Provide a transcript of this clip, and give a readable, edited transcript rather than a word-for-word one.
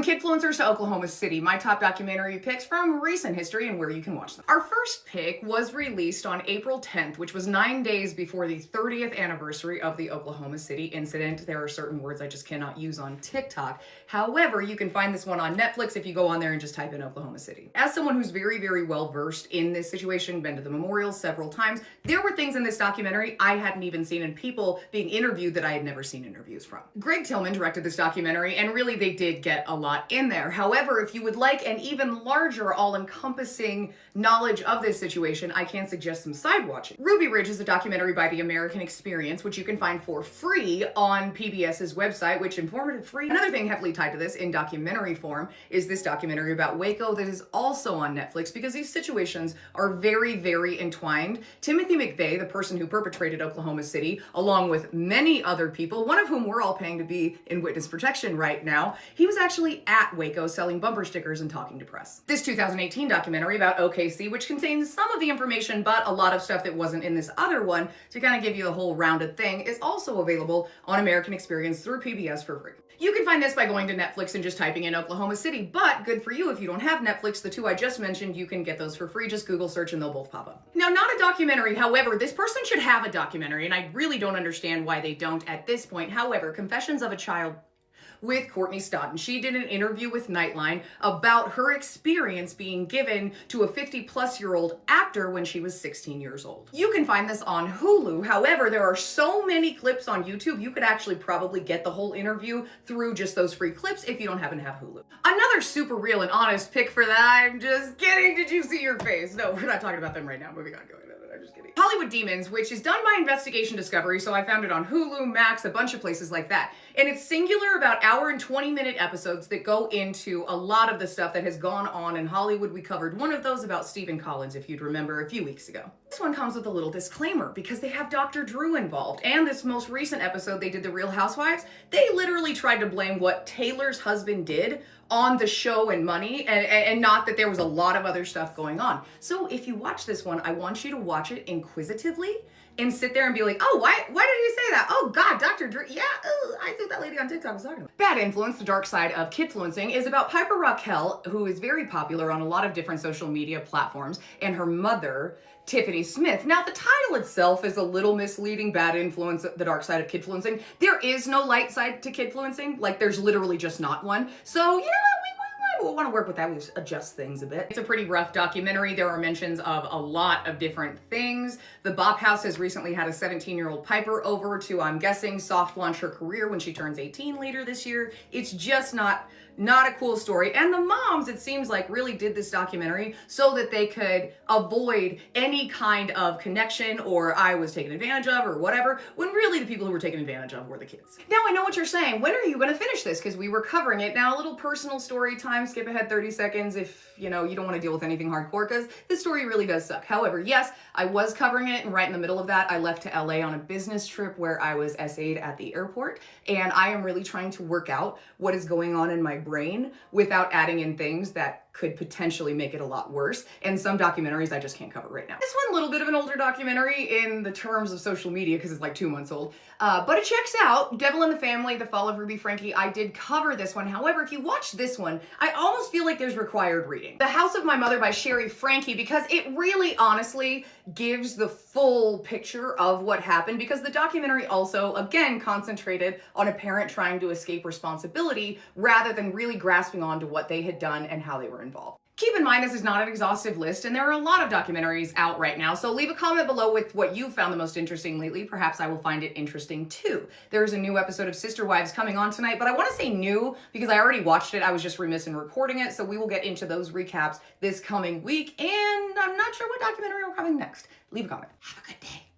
From Kidfluencers to Oklahoma City, my top documentary picks from recent history and where you can watch them. Our first pick was released on April 10th, which was 9 days before the 30th anniversary of the Oklahoma City incident. There are certain words I just cannot use on TikTok. However, you can find this one on Netflix if you go on there and just type in Oklahoma City. As someone who's very, very well versed in this situation, been to the memorial several times, there were things in this documentary I hadn't even seen, and people being interviewed that I had never seen interviews from. Greg Tillman directed this documentary, and really they did get a lot in there. However, if you would like an even larger, all-encompassing knowledge of this situation, I can suggest some side watching. Ruby Ridge is a documentary by the American Experience, which you can find for free on PBS's website, which informative free. Another thing heavily tied to this in documentary form is this documentary about Waco that is also on Netflix, because these situations are very, very entwined. Timothy McVeigh, the person who perpetrated Oklahoma City, along with many other people, one of whom we're all paying to be in witness protection right now, he was actually at Waco selling bumper stickers and talking to press. This 2018 documentary about OKC, which contains some of the information but a lot of stuff that wasn't in this other one to kind of give you the whole rounded thing, is also available on American Experience through PBS for free. You can find this by going to Netflix and just typing in Oklahoma City, but good for you if you don't have Netflix. The two I just mentioned, you can get those for free. Just Google search and they'll both pop up. Now, not a documentary, however, this person should have a documentary, and I really don't understand why they don't at this point. However, Confessions of a Child with Courtney Stodden. She did an interview with Nightline about her experience being given to a 50-plus-year-old actor when she was 16 years old. You can find this on Hulu. However, there are so many clips on YouTube, you could actually probably get the whole interview through just those free clips if you don't happen to have Hulu. Another super real and honest pick for that, I'm just kidding. Did you see your face? No, we're not talking about them right now. Moving on, going on. I'm just kidding. Hollywood Demons, which is done by Investigation Discovery, so I found it on Hulu, Max, a bunch of places like that. And it's singular, about hour and 20-minute episodes that go into a lot of the stuff that has gone on in Hollywood. We covered one of those about Stephen Collins, if you'd remember, a few weeks ago. This one comes with a little disclaimer because they have Dr. Drew involved. And this most recent episode they did, The Real Housewives, they literally tried to blame what Taylor's husband did on the show and money, and not that there was a lot of other stuff going on. So if you watch this one, I want you to watch it inquisitively and sit there and be like, oh, why did he say that? Oh God, Dr. Drew, yeah, I think that lady on TikTok was talking about. Bad Influence, the dark side of kidfluencing, is about Piper Raquel, who is very popular on a lot of different social media platforms, and her mother, Tiffany Smith. Now, the title itself is a little misleading. Bad Influence, the dark side of kidfluencing. There is no light side to kidfluencing. Like, there's literally just not one. So, you know what, we'll want to work with that. We just adjust things a bit. It's a pretty rough documentary. There are mentions of a lot of different things. The Bop House has recently had a 17-year-old Piper over to, I'm guessing, soft launch her career when she turns 18 later this year. It's just not a cool story. And the moms, it seems like, really did this documentary so that they could avoid any kind of connection or I was taken advantage of or whatever, when really the people who were taken advantage of were the kids. Now, I know what you're saying. When are you going to finish this? Because we were covering it. Now, a little personal story time. Skip ahead 30 seconds if, you know, you don't want to deal with anything hardcore, because this story really does suck. However, yes, I was covering it, and right in the middle of that, I left to LA on a business trip where I was SA'd at the airport, and I am really trying to work out what is going on in my brain without adding in things that could potentially make it a lot worse. And some documentaries I just can't cover right now. This one, a little bit of an older documentary in the terms of social media because it's like 2 months old, but it checks out. Devil in the Family, The Fall of Ruby Frankie. I did cover this one. However, if you watch this one, I almost feel like there's required reading. The House of My Mother by Sherry Frankie, because it really honestly gives the full picture of what happened, because the documentary also, again, concentrated on a parent trying to escape responsibility rather than really grasping on to what they had done and how they were involved. Keep in mind, this is not an exhaustive list, and there are a lot of documentaries out right now, so leave a comment below with what you found the most interesting lately. Perhaps I will find it interesting too. There's a new episode of Sister Wives coming on tonight, but I want to say new because I already watched it. I was just remiss in recording it, so we will get into those recaps this coming week, and I'm not sure what documentary we're covering next. Leave a comment. Have a good day.